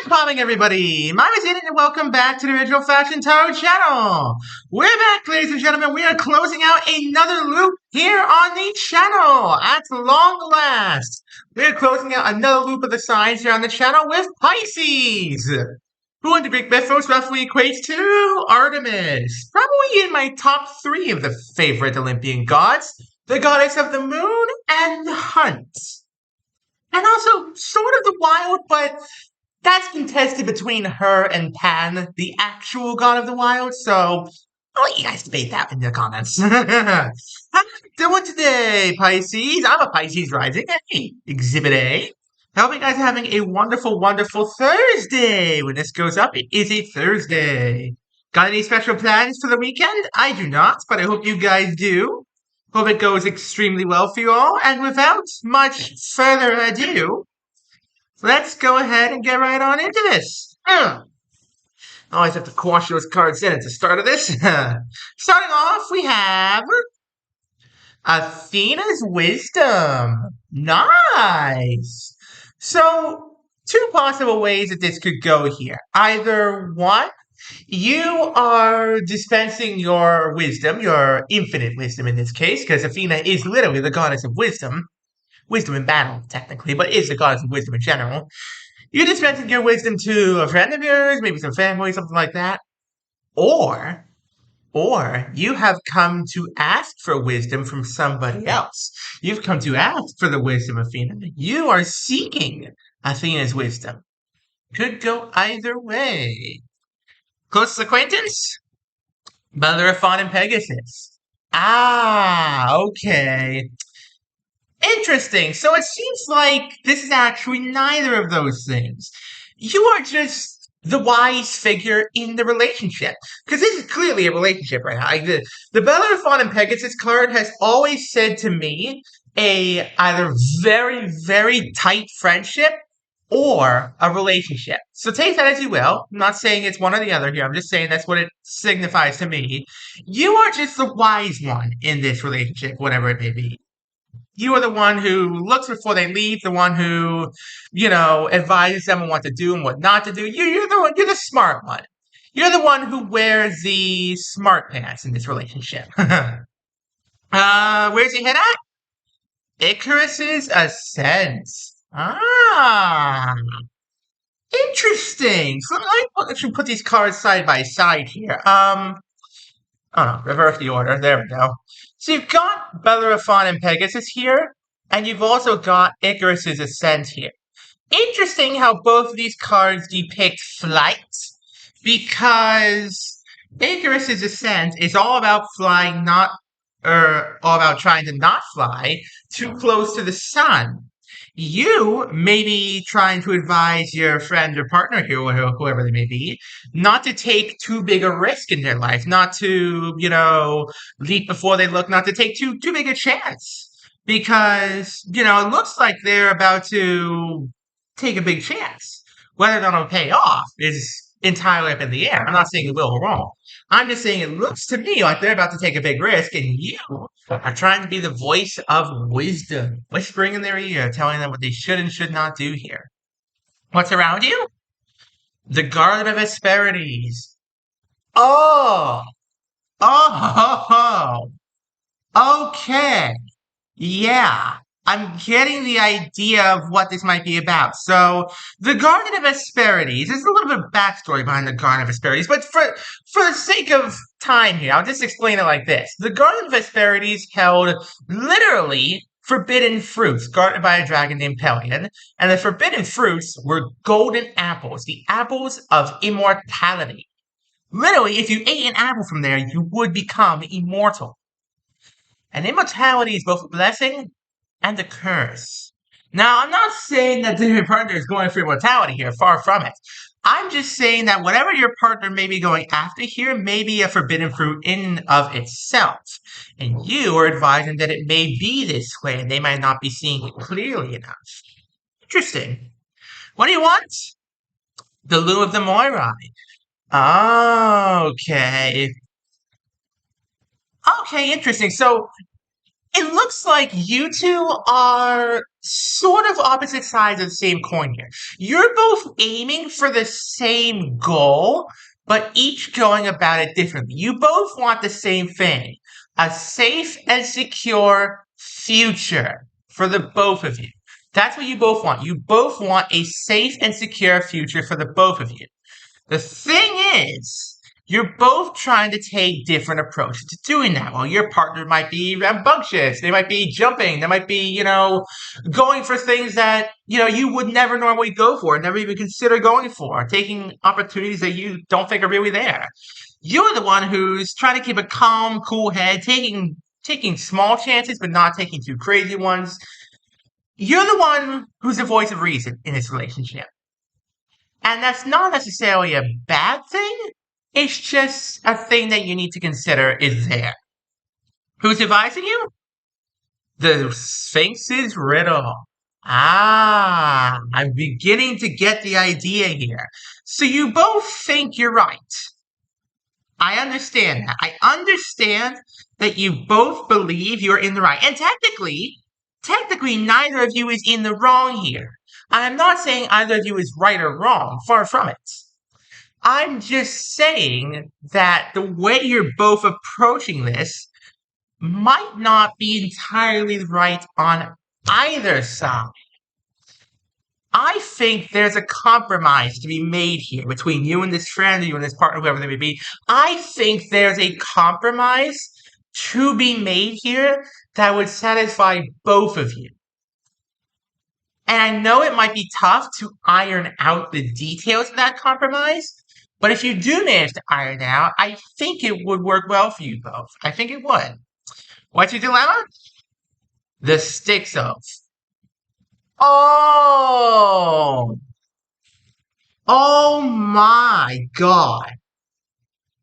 Popping everybody! My name is Ian and welcome back to the Original Fashion Tarot channel. We're back, ladies and gentlemen. We are closing out another loop here on the channel. At long last, we're closing out another loop of the signs here on the channel with Pisces, who in the Greek mythos roughly equates to Artemis. Probably in my top 3 of the favorite Olympian gods, the goddess of the moon and the hunt. And also sort of the wild, but that's contested between her and Pan, the actual god of the wild, so I'll let you guys debate that in the comments. How you doing today, Pisces? I'm a Pisces rising. Hey, Exhibit A. I hope you guys are having a wonderful, wonderful Thursday. When this goes up, it is a Thursday. Got any special plans for the weekend? I do not, but I hope you guys do. Hope it goes extremely well for you all. And without much further ado, let's go ahead and get right on into this. Always have to quash those cards in at the start of this. Starting off, we have Athena's Wisdom. Nice. So, 2 possible ways that this could go here. Either one, you are dispensing your wisdom, your infinite wisdom in this case, because Athena is literally the goddess of wisdom. Wisdom in battle, technically, but is the goddess of wisdom in general. You're dispensing your wisdom to a friend of yours, maybe some family, something like that. Or you have come to ask for wisdom from somebody else. You've come to ask for the wisdom of Athena. You are seeking Athena's wisdom. Could go either way. Closest acquaintance? Bellerophon and Pegasus. Ah, okay. Interesting. So it seems like this is actually neither of those things. You are just the wise figure in the relationship. Because this is clearly a relationship right now. Like the Bellerophon and Pegasus card has always said to me a either very, very tight friendship or a relationship. So take that as you will. I'm not saying it's one or the other here. I'm just saying that's what it signifies to me. You are just the wise one in this relationship, whatever it may be. You are the one who looks before they leave, the one who, advises them on what to do and what not to do. You're the smart one. You're the one who wears the smart pants in this relationship. Where's he head at? Icarus's Ascent. Ah, interesting. So I should put these cards side by side here. Oh no, reverse the order. There we go. So you've got Bellerophon and Pegasus here, and you've also got Icarus's Ascent here. Interesting how both of these cards depict flight, because Icarus's Ascent is all about flying, all about trying to not fly too close to the sun. You may be trying to advise your friend or partner here, or whoever they may be, not to take too big a risk in their life, not to, leap before they look, not to take too big a chance. Because, it looks like they're about to take a big chance. Whether or not it'll pay off is entirely up in the air. I'm not saying it will or won't. I'm just saying it looks to me like they're about to take a big risk, and you are trying to be the voice of wisdom, whispering in their ear, telling them what they should and should not do here. What's around you? The Garden of Hesperides. Oh! Oh! Okay. Yeah. I'm getting the idea of what this might be about. So, the Garden of Hesperides, there's a little bit of backstory behind the Garden of Hesperides, but for the sake of time here, I'll just explain it like this. The Garden of Hesperides held literally forbidden fruits guarded by a dragon named Pelion, and the forbidden fruits were golden apples, the apples of immortality. Literally, if you ate an apple from there, you would become immortal. And immortality is both a blessing and a curse. Now, I'm not saying that your partner is going for immortality here, far from it. I'm just saying that whatever your partner may be going after here may be a forbidden fruit in of itself. And you are advising that it may be this way, and they might not be seeing it clearly enough. Interesting. What do you want? The Loom of the Moirai. Okay. Okay, interesting. So, it looks like you two are sort of opposite sides of the same coin here. You're both aiming for the same goal, but each going about it differently. You both want the same thing, a safe and secure future for the both of you. That's what you both want. You both want a safe and secure future for the both of you. The thing is, you're both trying to take different approaches to doing that. Well, your partner might be rambunctious. They might be jumping. They might be, going for things that, you would never normally go for, never even consider going for, taking opportunities that you don't think are really there. You're the one who's trying to keep a calm, cool head, taking small chances, but not taking too crazy ones. You're the one who's the voice of reason in this relationship. And that's not necessarily a bad thing. It's just a thing that you need to consider is there. Who's advising you? The Sphinx's riddle. Ah, I'm beginning to get the idea here. So you both think you're right. I understand that. I understand that you both believe you're in the right. And technically, neither of you is in the wrong here. I'm not saying either of you is right or wrong. Far from it. I'm just saying that the way you're both approaching this might not be entirely right on either side. I think there's a compromise to be made here between you and this friend, you and this partner, whoever they may be. I think there's a compromise to be made here that would satisfy both of you. And I know it might be tough to iron out the details of that compromise, but if you do manage to iron it out, I think it would work well for you both. I think it would. What's your dilemma? The sticks of. Oh! Oh my god.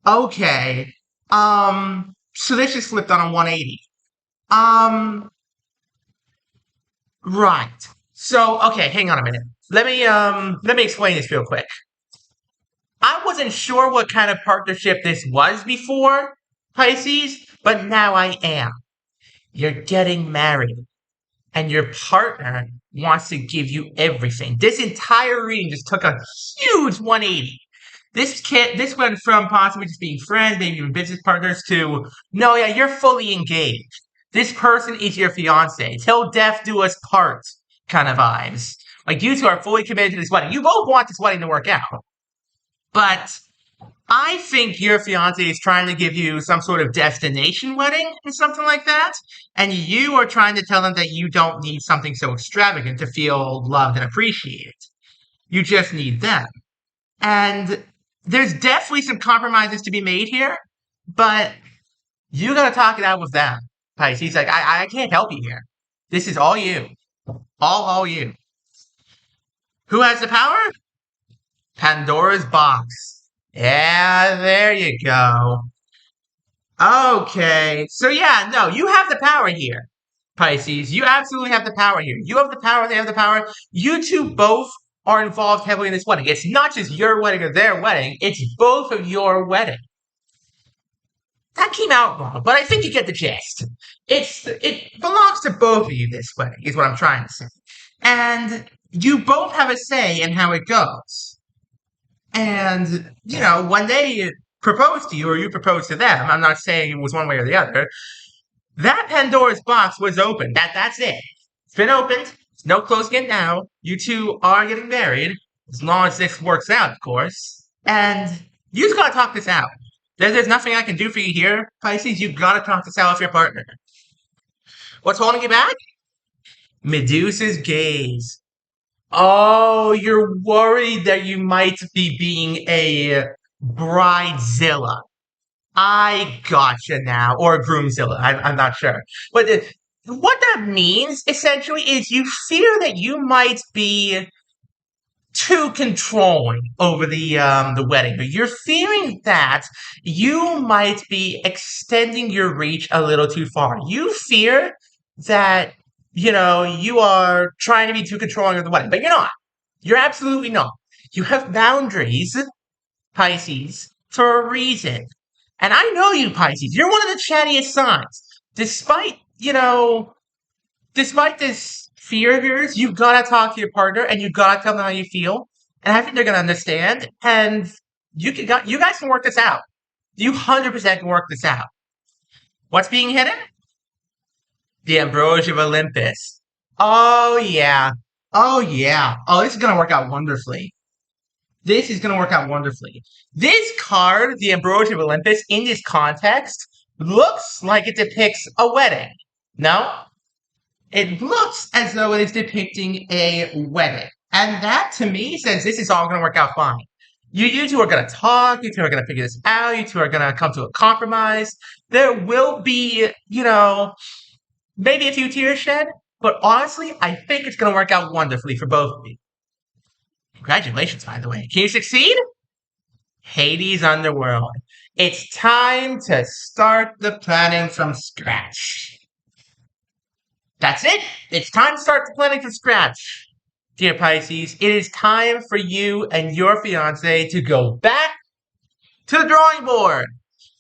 Okay. So this just flipped on a 180. Right. So, okay, hang on a minute. Let me explain this real quick. I wasn't sure what kind of partnership this was before, Pisces, but now I am. You're getting married, and your partner wants to give you everything. This entire reading just took a huge 180. This went from possibly just being friends, maybe even business partners, to no, yeah, you're fully engaged. This person is your fiance. Till death do us part kind of vibes. Like you two are fully committed to this wedding. You both want this wedding to work out. But I think your fiance is trying to give you some sort of destination wedding or something like that. And you are trying to tell them that you don't need something so extravagant to feel loved and appreciated. You just need them. And there's definitely some compromises to be made here, but you gotta talk it out with them. Pisces, like, I can't help you here. This is all you. All you. Who has the power? Pandora's box. Yeah, there you go. Okay, so yeah, no, you have the power here, Pisces. You absolutely have the power here. You have the power, they have the power. You two both are involved heavily in this wedding. It's not just your wedding or their wedding, it's both of your wedding. That came out wrong, but I think you get the gist. It belongs to both of you, this wedding, is what I'm trying to say. And you both have a say in how it goes. And, when they propose to you or you propose to them, I'm not saying it was one way or the other, that Pandora's box was open. That's it. It's been opened. There's no closing it now. You two are getting married, as long as this works out, of course. And you just gotta talk this out. There's nothing I can do for you here, Pisces. You've gotta talk this out with your partner. What's holding you back? Medusa's gaze. Oh, you're worried that you might be being a bridezilla. I gotcha now. Or a groomzilla. I'm not sure. But what that means, essentially, is you fear that you might be too controlling over the wedding. You're fearing that you might be extending your reach a little too far. You fear that you are trying to be too controlling of the wedding, but you're not. You're absolutely not. You have boundaries, Pisces, for a reason. And I know you, Pisces. You're one of the chattiest signs. Despite this fear of yours, you gotta talk to your partner and you gotta tell them how you feel. And I think they're gonna understand. And you guys can work this out. You 100% can work this out. What's being hidden? The ambrosia of Olympus. Oh yeah. Oh yeah. Oh, this is gonna work out wonderfully. This is gonna work out wonderfully. This card, the ambrosia of Olympus, in this context, looks like it depicts a wedding. No? It looks as though it is depicting a wedding. And that to me says this is all gonna work out fine. You two are gonna talk, you two are gonna figure this out, you two are gonna come to a compromise. There will be, maybe a few tears shed, but honestly, I think it's going to work out wonderfully for both of you. Congratulations, by the way. Can you succeed? Hades Underworld. It's time to start the planning from scratch. That's it. It's time to start the planning from scratch. Dear Pisces, it is time for you and your fiance to go back to the drawing board.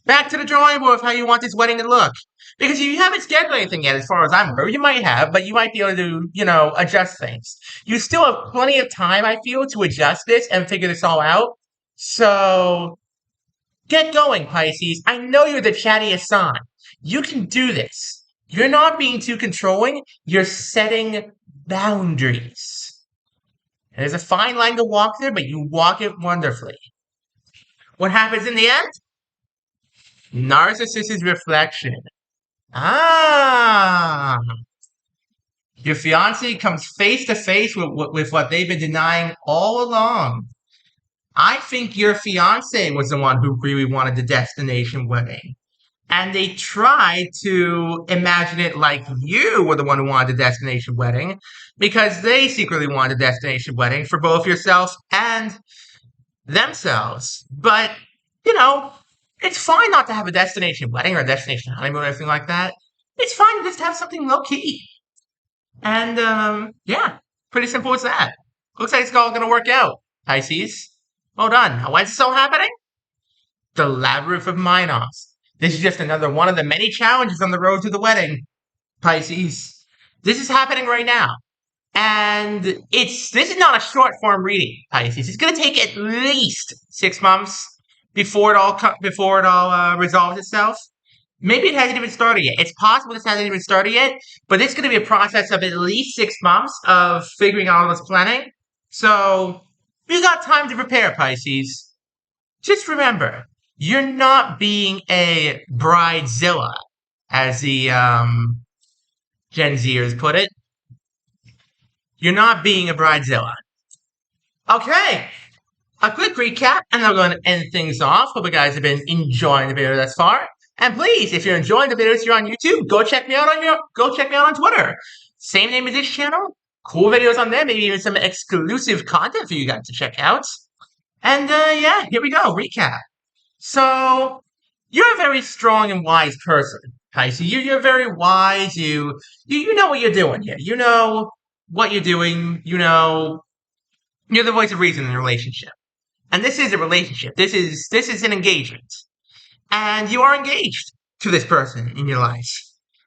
Back to the drawing board of how you want this wedding to look. Because you haven't scheduled anything yet, as far as I'm aware. You might have, but you might be able to, adjust things. You still have plenty of time, I feel, to adjust this and figure this all out. So, get going, Pisces. I know you're the chattiest sign. You can do this. You're not being too controlling. You're setting boundaries. There's a fine line to walk there, but you walk it wonderfully. What happens in the end? Narcissist's reflection. Ah, your fiance comes face to face with what they've been denying all along. I think your fiance was the one who really wanted the destination wedding. And they tried to imagine it like you were the one who wanted the destination wedding because they secretly wanted a destination wedding for both yourself and themselves. But, it's fine not to have a destination wedding or a destination honeymoon or anything like that. It's fine to just have something low key. And yeah, pretty simple as that. Looks like it's all gonna work out, Pisces. Well done. Now, when's this all happening? The Labyrinth of Minos. This is just another one of the many challenges on the road to the wedding, Pisces. This is happening right now. And this is not a short form reading, Pisces. It's gonna take at least 6 months before it all resolves itself. Maybe it hasn't even started yet. It's possible this hasn't even started yet, but it's going to be a process of at least 6 months of figuring out all this planning. So you got time to prepare, Pisces. Just remember, you're not being a bridezilla, as the Gen Zers put it. You're not being a bridezilla. Okay. A quick recap, and I'm going to end things off. Hope you guys have been enjoying the video thus far. And please, if you're enjoying the videos here on YouTube, go check me out on Twitter. Same name as this channel. Cool videos on there, maybe even some exclusive content for you guys to check out. And yeah, here we go. Recap. So you're a very strong and wise person, Pisces. You're very wise. You know what you're doing here. You know what you're doing. You're the voice of reason in a relationship. And this is a relationship. This is an engagement. And you are engaged to this person in your life.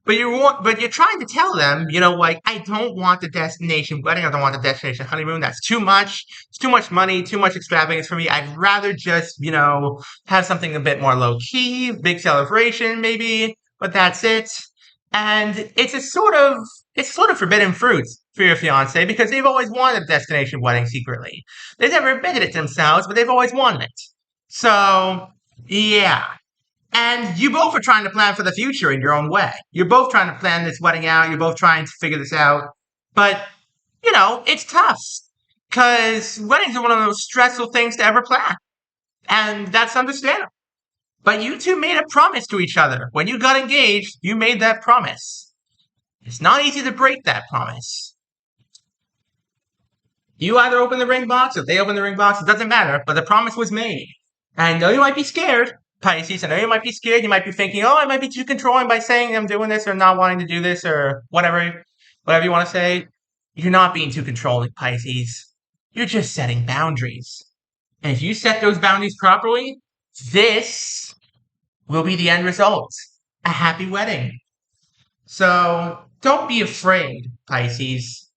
But you're trying to tell them, I don't want the destination wedding, I don't want the destination honeymoon. That's too much. It's too much money, too much extravagance for me. I'd rather just, have something a bit more low key, big celebration maybe, but that's it. And it's sort of forbidden fruit for your fiance because they've always wanted a destination wedding secretly. They've never admitted it to themselves, but they've always wanted it. So, yeah. And you both are trying to plan for the future in your own way. You're both trying to plan this wedding out. You're both trying to figure this out. But, it's tough. Because weddings are one of the most stressful things to ever plan. And that's understandable. But you two made a promise to each other. When you got engaged, you made that promise. It's not easy to break that promise. You either open the ring box or they open the ring box. It doesn't matter. But the promise was made. And I know you might be scared, Pisces. I know you might be scared. You might be thinking, I might be too controlling by saying I'm doing this or not wanting to do this or whatever you want to say. You're not being too controlling, Pisces. You're just setting boundaries. And if you set those boundaries properly, this will be the end result. A happy wedding. So don't be afraid, Pisces.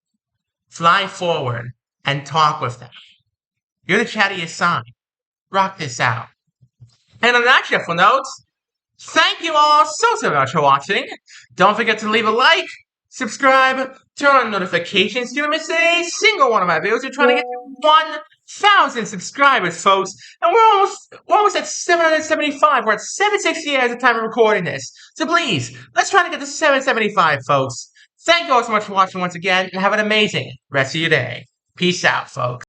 fly forward and talk with them. You're the chattiest sign. Rock this out. And on that cheerful note, thank you all so much for watching. Don't forget to leave a like, subscribe, turn on notifications to miss a single one of my videos. We're trying to get to 1,000 subscribers, folks. And we're almost at 775. We're at 760 at the time of recording this. So please, let's try to get to 775, folks. Thank you all so much for watching once again, and have an amazing rest of your day. Peace out, folks.